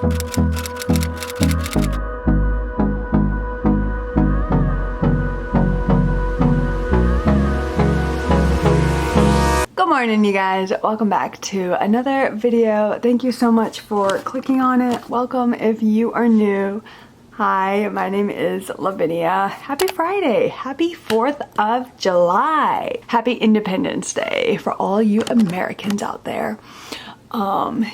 Good morning, you guys. Welcome back to another video. Thank you so much for clicking on it. Welcome if you are new. Hi, my name is Lavinia. Happy Friday. Happy 4th of July. Happy Independence Day for all you Americans out there.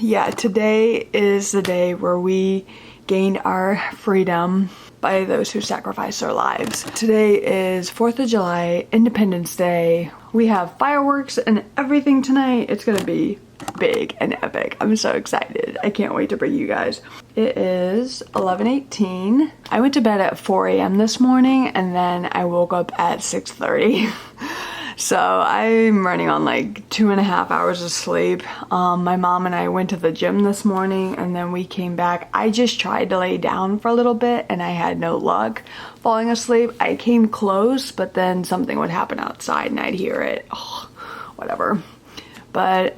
Yeah, today is the day where we gained our freedom by those who sacrificed their lives. Today is 4th of July, Independence Day. We have fireworks and everything tonight. It's gonna be big and epic. I'm so excited. I can't wait to bring you guys. It is 11:18. I went to bed at 4 a.m. this morning and then I woke up at 6:30. So I'm running on like 2.5 hours of sleep. My mom and I went to the gym this morning and then we came back. I just tried to lay down for a little bit and I had no luck falling asleep. I came close, but then something would happen outside and I'd hear it. Oh, whatever. But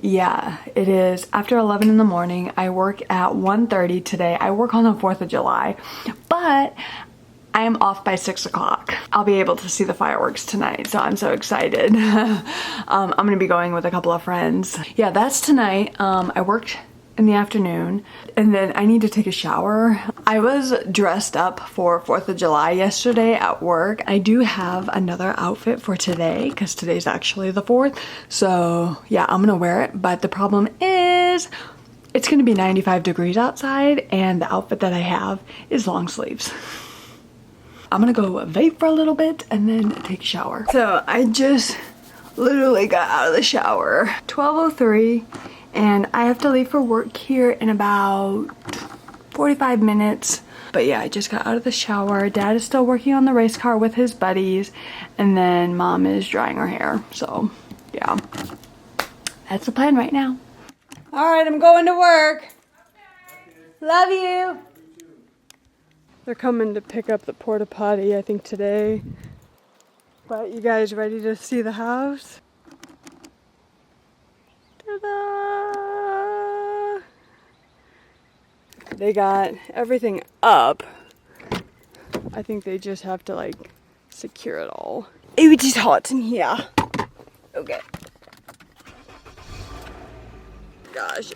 yeah, it is after 11 in the morning. I work at 1:30 today. I work on the 4th of July, but I am off by 6 o'clock. I'll be able to see the fireworks tonight, so I'm so excited. I'm gonna be going with a couple of friends. Yeah, that's tonight. I worked in the afternoon and then I need to take a shower. I was dressed up for 4th of July yesterday at work. I do have another outfit for today because today's actually the 4th. So yeah, I'm gonna wear it, but the problem is it's gonna be 95 degrees outside and the outfit that I have is long sleeves. I'm gonna go vape for a little bit and then take a shower. So I just literally got out of the shower. 12:03 and I have to leave for work here in about 45 minutes. But yeah, I just got out of the shower. Dad is still working on the race car with his buddies and then mom is drying her hair. So yeah, that's the plan right now. All right, I'm going to work. Love you. They're coming to pick up the porta potty, I think, today. But you guys ready to see the house? Ta-da! They got everything up. I think they just have to like secure it all. It is hot in here. Okay. Gosh,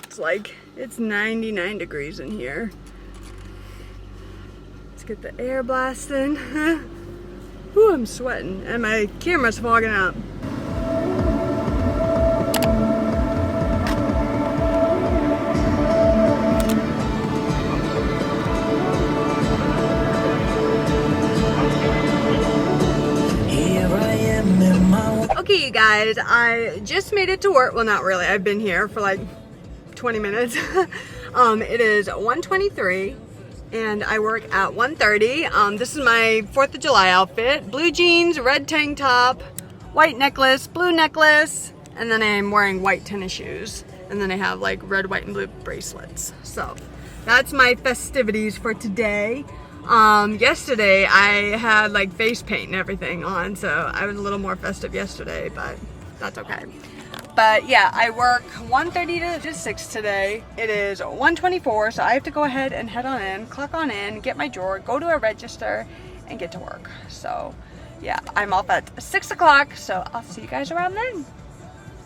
it's 99 degrees in here. Get the air blasting. Ooh, I'm sweating and my camera's fogging up. Okay, you guys, I just made it to work. Well, not really. I've been here for like 20 minutes. It is 1:23. And I work at 1:30. This is my 4th of July outfit. Blue jeans, red tank top, white necklace, blue necklace, and then I'm wearing white tennis shoes. And then I have like red, white, and blue bracelets. So that's my festivities for today. Yesterday I had like face paint and everything on, so I was a little more festive yesterday, but that's okay. But yeah, I work 1:30 to 6 today. It is 1:24, so I have to go ahead and head on in, clock on in, get my drawer, go to a register, and get to work. So yeah, I'm off at 6 o'clock, so I'll see you guys around then.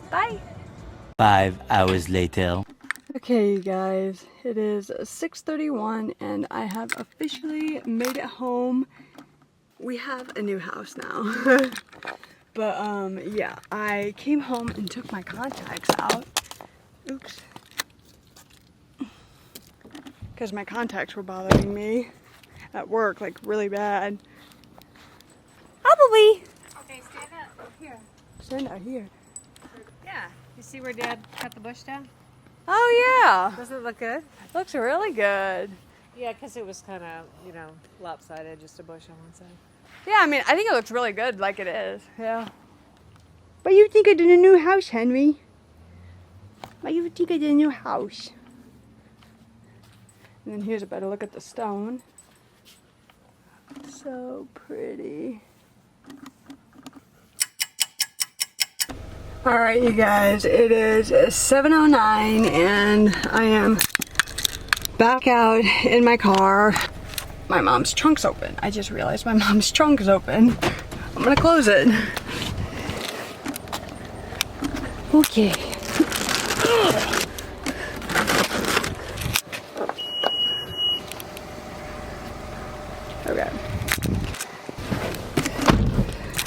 Bye. 5 hours later. Okay, you guys, it is 6:31 and I have officially made it home. We have a new house now. But yeah, I came home and took my contacts out. Oops. Because my contacts were bothering me at work, like really bad. Probably. Okay, stand up here. Stand out here. Yeah. You see where Dad cut the bush down? Oh yeah. Does it look good? Looks really good. Yeah, because it was kind of, you know, lopsided, just a bush on one side. Yeah, I mean, I think it looks really good like it is. Yeah. What do you think of the new house, Henry? What do you think of the new house? And then here's a better look at the stone. So pretty. Alright, you guys, it is 7:09 and I am back out in my car. My mom's trunk's open. I just realized my mom's trunk is open. I'm gonna close it. Okay. Okay.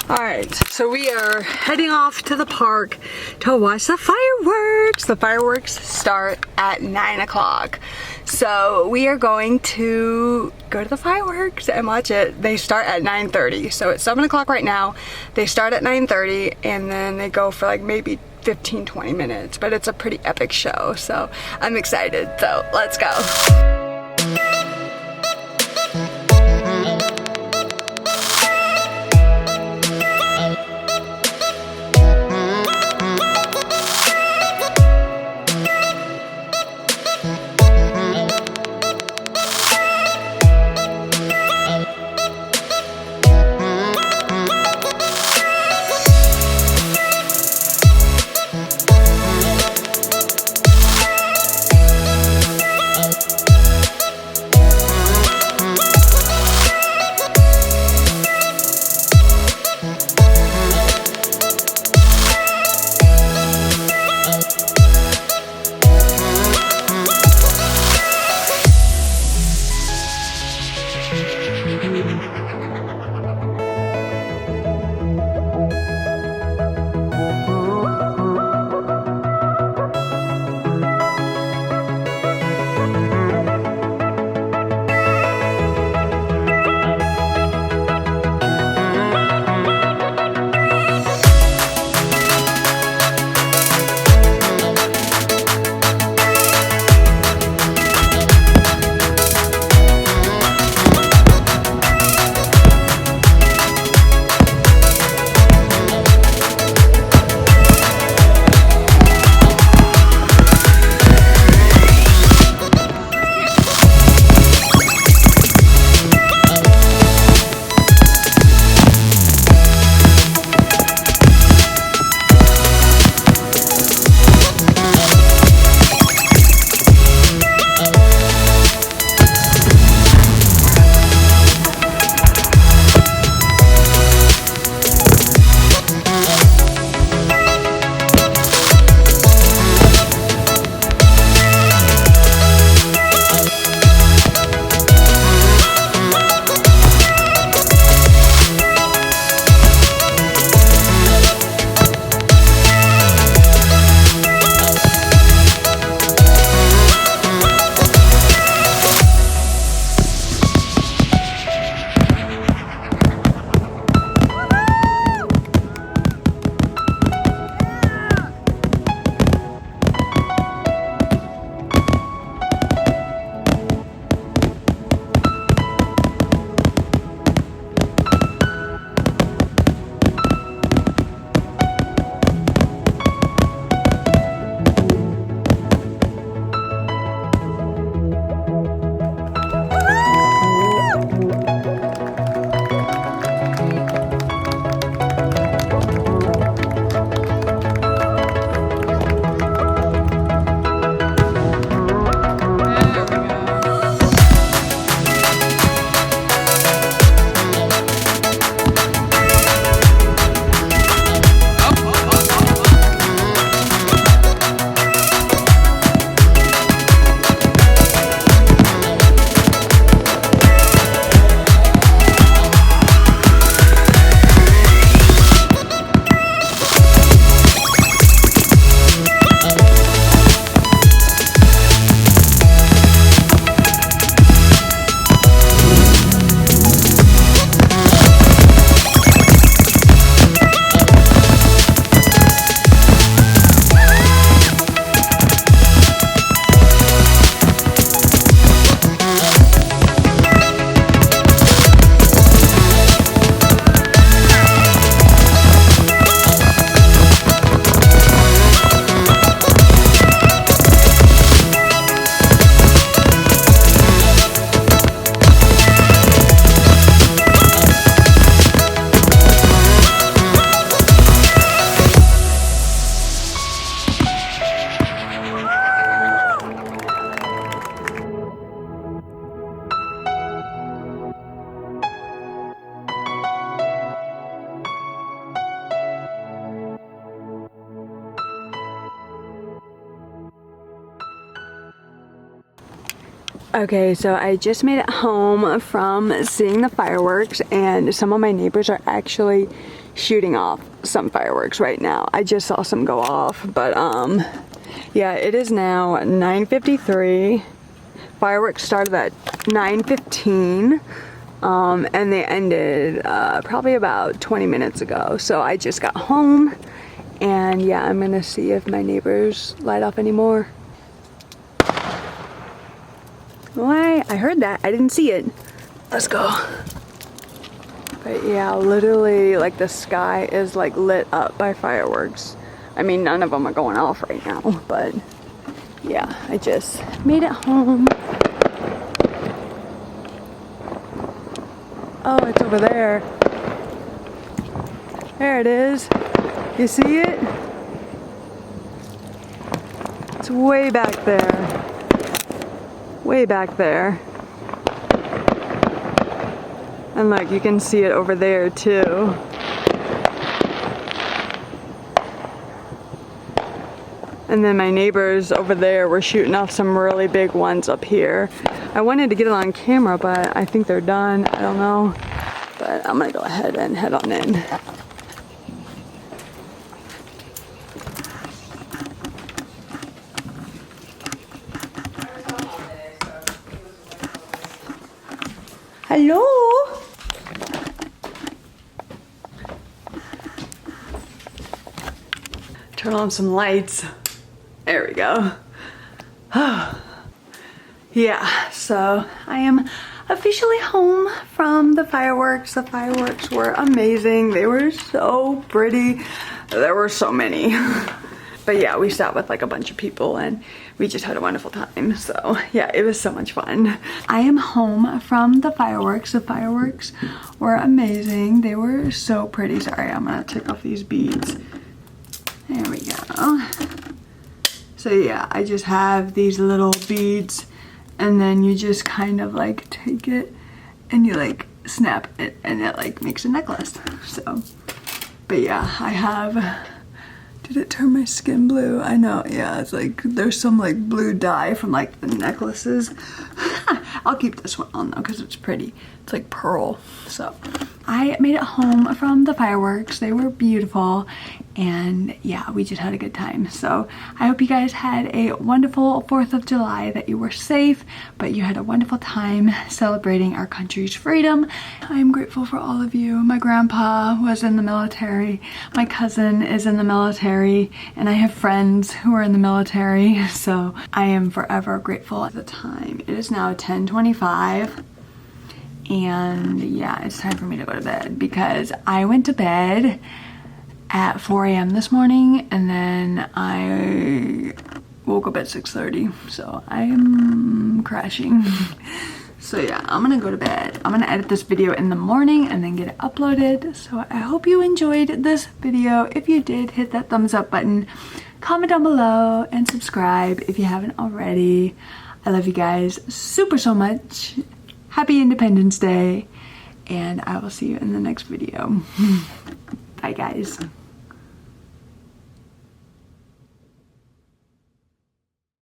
Alright, so we are heading off to the park to watch the fireworks. The fireworks start at 9 o'clock. So we are going to go to the fireworks and watch it. They start at 9:30. So it's 7 o'clock right now. They start at 9:30 and then they go for like maybe 15-20 minutes. But it's a pretty epic show. So I'm excited. So let's go. Okay, so I just made it home from seeing the fireworks, and some of my neighbors are actually shooting off some fireworks right now. I just saw some go off, but yeah, it is now 9:53. Fireworks started at 9:15, and they ended probably about 20 minutes ago. So I just got home, and yeah, I'm gonna see if my neighbors light off any more. Why? I heard that. I didn't see it. Let's go. But yeah, literally, like, the sky is like lit up by fireworks. I mean, none of them are going off right now, but yeah, I just made it home. Oh, it's over there. There it is. You see it? It's way back there. Way back there. And like, you can see it over there too. And then my neighbors over there were shooting off some really big ones up here. I wanted to get it on camera, but I think they're done. I don't know. But I'm gonna go ahead and head on in. Hello? Turn on some lights. There we go. Yeah, so I am officially home from the fireworks. The fireworks were amazing. They were so pretty. There were so many. But yeah, we sat with like a bunch of people and we just had a wonderful time. So yeah, it was so much fun. I am home from the fireworks. The fireworks were amazing. They were so pretty. Sorry, I'm gonna take off these beads. There we go. So yeah, I just have these little beads, and then you just kind of like take it and you like snap it and it like makes a necklace. So, but yeah, I have, did it turn my skin blue? I know, yeah, it's like, there's some like blue dye from like the necklaces. I'll keep this one on though, because it's pretty. It's like pearl. So I made it home from the fireworks. They were beautiful. And yeah, we just had a good time. So I hope you guys had a wonderful 4th of July, that you were safe, but you had a wonderful time celebrating our country's freedom. I'm grateful for all of you. My grandpa was in the military. My cousin is in the military, and I have friends who are in the military. So I am forever grateful. At the time, it is now 10:25. And yeah, it's time for me to go to bed because I went to bed at 4 a.m. this morning, and then I woke up at 6:30, so I'm crashing. So yeah, I'm gonna go to bed. I'm gonna edit this video in the morning and then get it uploaded. So I hope you enjoyed this video. If you did, hit that thumbs up button, comment down below, and subscribe if you haven't already. I love you guys so much. Happy Independence Day, and I will see you in the next video. Bye guys.